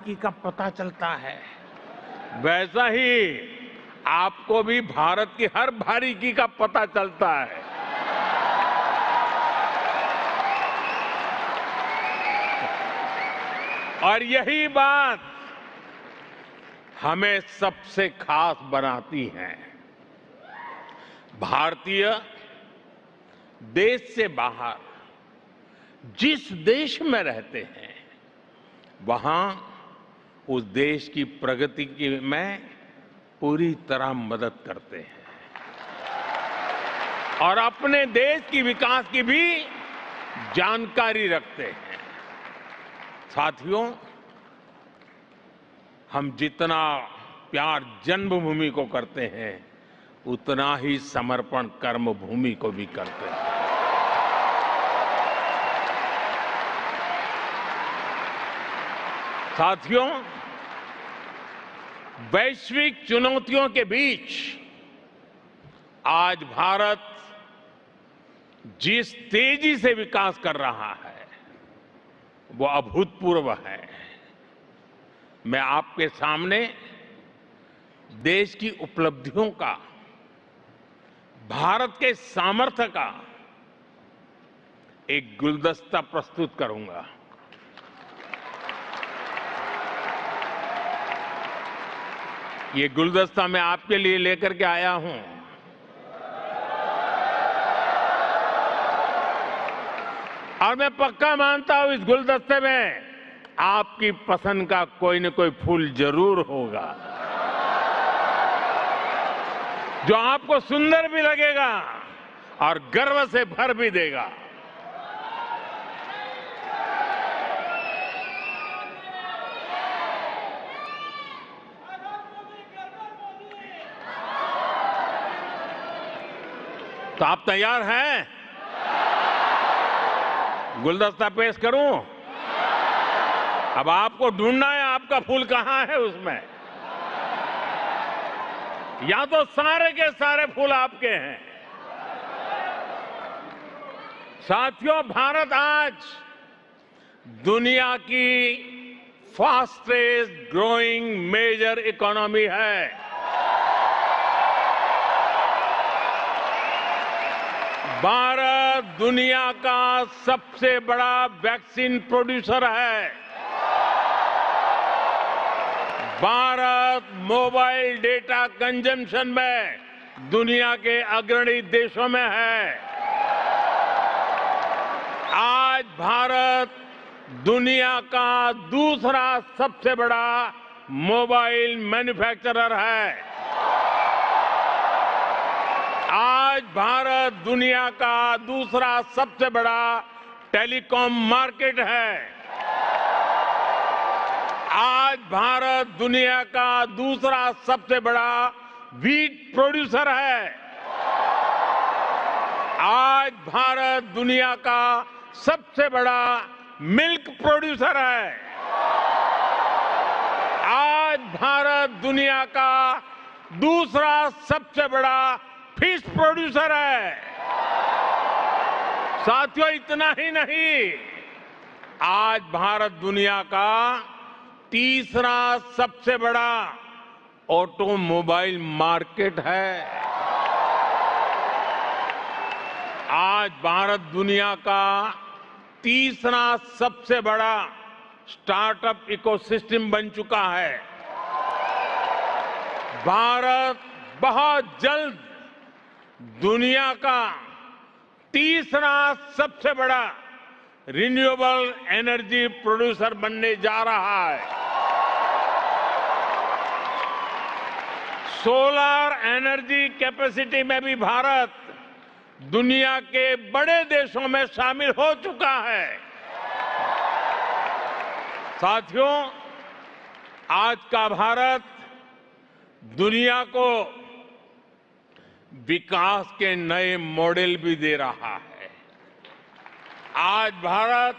का पता चलता है, वैसा ही आपको भी भारत की हर बारीकी का पता चलता है। और यही बात हमें सबसे खास बनाती है। भारतीय देश से बाहर जिस देश में रहते हैं, वहां उस देश की प्रगति में पूरी तरह मदद करते हैं और अपने देश की विकास की भी जानकारी रखते हैं। साथियों, हम जितना प्यार जन्मभूमि को करते हैं, उतना ही समर्पण कर्मभूमि को भी करते हैं। साथियों, वैश्विक चुनौतियों के बीच आज भारत जिस तेजी से विकास कर रहा है, वो अभूतपूर्व है। मैं आपके सामने देश की उपलब्धियों का, भारत के सामर्थ्य का एक गुलदस्ता प्रस्तुत करूंगा। ये गुलदस्ता मैं आपके लिए लेकर के आया हूं। और मैं पक्का मानता हूं इस गुलदस्ते में आपकी पसंद का कोई न कोई फूल जरूर होगा, जो आपको सुंदर भी लगेगा और गर्व से भर भी देगा। तो आप तैयार हैं? गुलदस्ता पेश करूं? अब आपको ढूंढना है आपका फूल कहां है उसमें। या तो सारे के सारे फूल आपके हैं। साथियों, भारत आज दुनिया की फास्टेस्ट ग्रोइंग मेजर इकोनॉमी है। भारत दुनिया का सबसे बड़ा वैक्सीन प्रोड्यूसर है। भारत मोबाइल डेटा कंजम्पशन में दुनिया के अग्रणी देशों में है। आज भारत दुनिया का दूसरा सबसे बड़ा मोबाइल मैन्युफैक्चरर है। आज भारत दुनिया का दूसरा सबसे बड़ा टेलीकॉम मार्केट है। आज भारत दुनिया का दूसरा सबसे बड़ा व्हीट प्रोड्यूसर है। आज भारत दुनिया का सबसे बड़ा मिल्क प्रोड्यूसर है। आज भारत दुनिया का दूसरा सबसे बड़ा फिश प्रोड्यूसर है। साथियों, इतना ही नहीं, आज भारत दुनिया का तीसरा सबसे बड़ा ऑटोमोबाइल मार्केट है। आज भारत दुनिया का तीसरा सबसे बड़ा स्टार्टअप इकोसिस्टम बन चुका है। भारत बहुत जल्द दुनिया का तीसरा सबसे बड़ा रिन्यूएबल एनर्जी प्रोड्यूसर बनने जा रहा है। सोलर एनर्जी कैपेसिटी में भी भारत दुनिया के बड़े देशों में शामिल हो चुका है। साथियों, आज का भारत दुनिया को विकास के नए मॉडल भी दे रहा है। आज भारत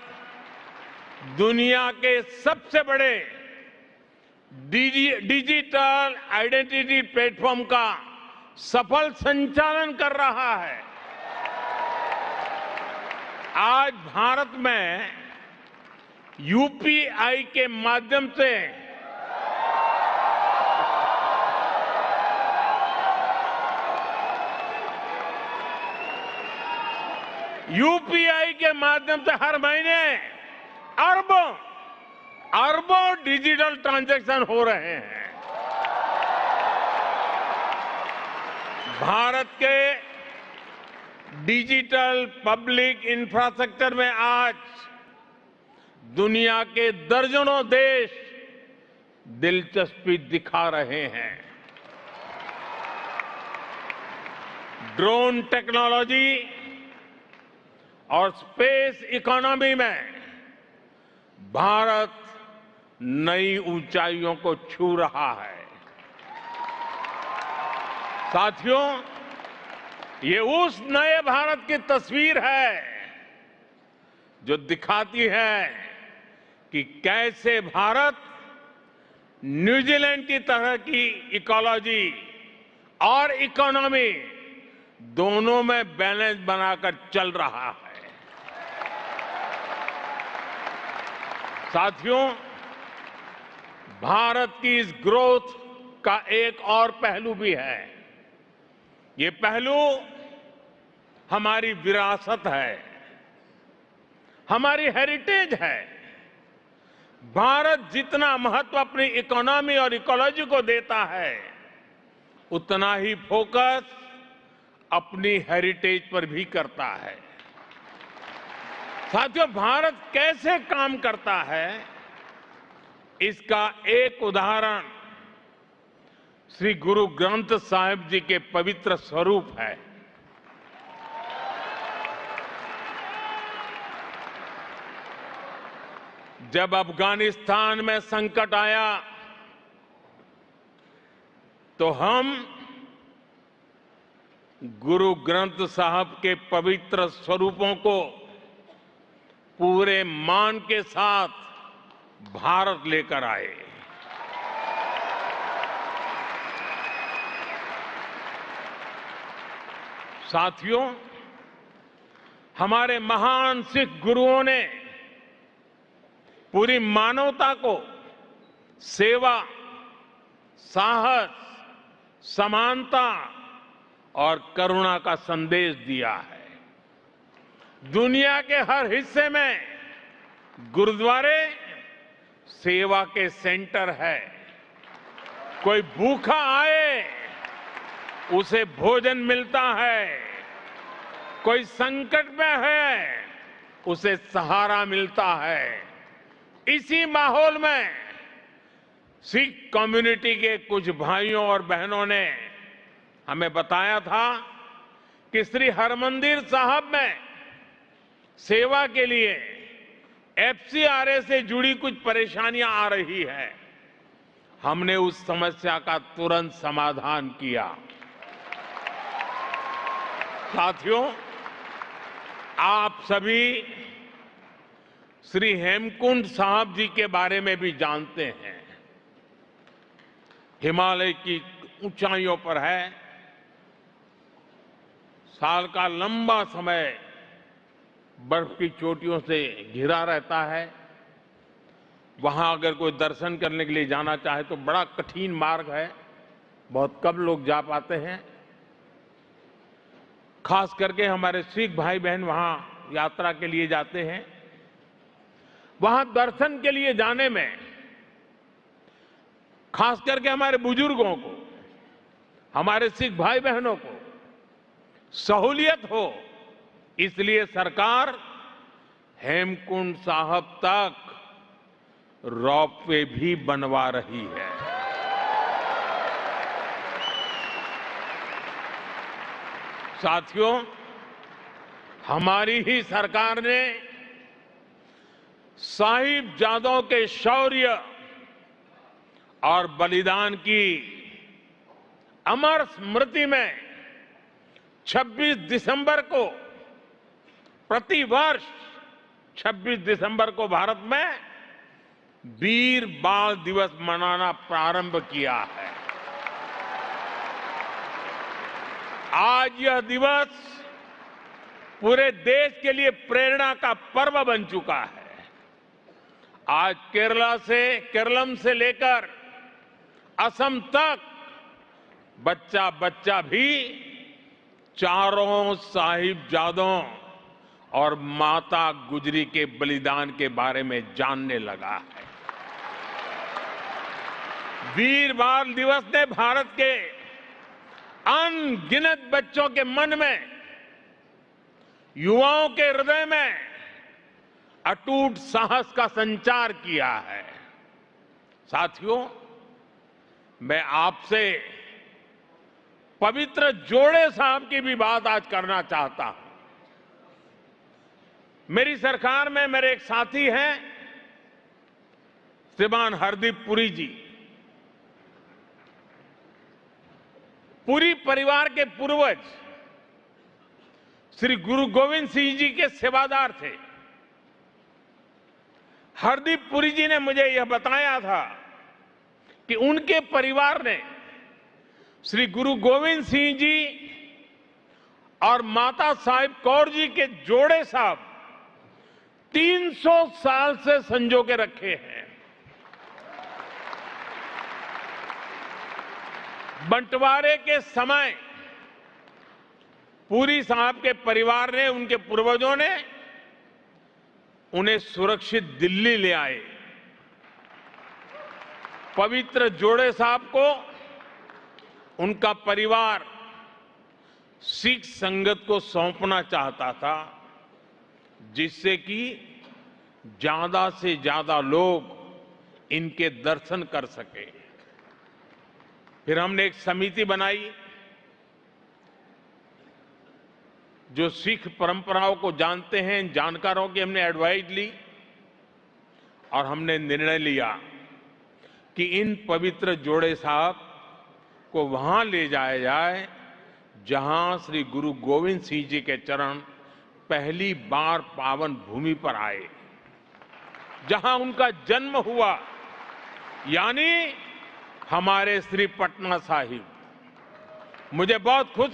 दुनिया के सबसे बड़े डिजिटल आइडेंटिटी प्लेटफॉर्म का सफल संचालन कर रहा है। आज भारत में यूपीआई के माध्यम से हर महीने अरबों डिजिटल ट्रांजैक्शन हो रहे हैं। भारत के डिजिटल पब्लिक इंफ्रास्ट्रक्चर में आज दुनिया के दर्जनों देश दिलचस्पी दिखा रहे हैं। ड्रोन टेक्नोलॉजी और स्पेस इकोनॉमी में भारत नई ऊंचाइयों को छू रहा है। साथियों, ये उस नए भारत की तस्वीर है जो दिखाती है कि कैसे भारत न्यूजीलैंड की तरह की इकोलॉजी और इकोनॉमी दोनों में बैलेंस बनाकर चल रहा है। साथियों, भारत की इस ग्रोथ का एक और पहलू भी है। ये पहलू हमारी विरासत है, हमारी हेरिटेज है। भारत जितना महत्व अपनी इकोनॉमी और इकोलॉजी को देता है, उतना ही फोकस अपनी हेरिटेज पर भी करता है। साथियों, भारत कैसे काम करता है, इसका एक उदाहरण श्री गुरु ग्रंथ साहिब जी के पवित्र स्वरूप है। जब अफगानिस्तान में संकट आया तो हम गुरु ग्रंथ साहब के पवित्र स्वरूपों को पूरे मान के साथ भारत लेकर आए। साथियों, हमारे महान सिख गुरुओं ने पूरी मानवता को सेवा, साहस, समानता और करुणा का संदेश दिया है। दुनिया के हर हिस्से में गुरुद्वारे सेवा के सेंटर है। कोई भूखा आए, उसे भोजन मिलता है। कोई संकट में है, उसे सहारा मिलता है। इसी माहौल में सिख कम्युनिटी के कुछ भाइयों और बहनों ने हमें बताया था कि श्री हरमंदिर साहब में सेवा के लिए एफसीआरए से जुड़ी कुछ परेशानियां आ रही है। हमने उस समस्या का तुरंत समाधान किया। साथियों, आप सभी श्री हेमकुंड साहब जी के बारे में भी जानते हैं। हिमालय की ऊंचाइयों पर है। साल का लंबा समय बर्फ की चोटियों से घिरा रहता है। वहां अगर कोई दर्शन करने के लिए जाना चाहे तो बड़ा कठिन मार्ग है। बहुत कम लोग जा पाते हैं। खास करके हमारे सिख भाई बहन वहां यात्रा के लिए जाते हैं। वहां दर्शन के लिए जाने में खास करके हमारे बुजुर्गों को, हमारे सिख भाई बहनों को सहूलियत हो, इसलिए सरकार हेमकुंड साहब तक रोपवे भी बनवा रही है। साथियों, हमारी ही सरकार ने साहिबजादों के शौर्य और बलिदान की अमर स्मृति में 26 दिसंबर को, प्रतिवर्ष 26 दिसंबर को भारत में वीर बाल दिवस मनाना प्रारंभ किया है। आज यह दिवस पूरे देश के लिए प्रेरणा का पर्व बन चुका है। आज केरलम से लेकर असम तक बच्चा बच्चा भी चारों साहिबजादों और माता गुजरी के बलिदान के बारे में जानने लगा है। वीर बाल दिवस ने भारत के अनगिनत बच्चों के मन में, युवाओं के हृदय में अटूट साहस का संचार किया है। साथियों, मैं आपसे पवित्र जोड़े साहब की भी बात आज करना चाहता हूं। मेरी सरकार में मेरे एक साथी हैं, श्रीमान हरदीप पुरी जी। पुरी परिवार के पूर्वज श्री गुरु गोविंद सिंह जी के सेवादार थे। हरदीप पुरी जी ने मुझे यह बताया था कि उनके परिवार ने श्री गुरु गोविंद सिंह जी और माता साहिब कौर जी के जोड़े साहब 300 साल से संजो के रखे हैं। बंटवारे के समय पुरी साहब के परिवार ने, उनके पूर्वजों ने उन्हें सुरक्षित दिल्ली ले आए। पवित्र जोड़े साहब को उनका परिवार सिख संगत को सौंपना चाहता था, जिससे कि ज्यादा से ज्यादा लोग इनके दर्शन कर सके। फिर हमने एक समिति बनाई जो सिख परंपराओं को जानते हैं, जानकारों की हमने एडवाइस ली और हमने निर्णय लिया कि इन पवित्र जोड़े साहब को वहां ले जाया जाए जहां श्री गुरु गोविंद सिंह जी के चरण पहली बार पावन भूमि पर आए, जहां उनका जन्म हुआ, यानी हमारे श्री पटना साहिब। मुझे बहुत खुशी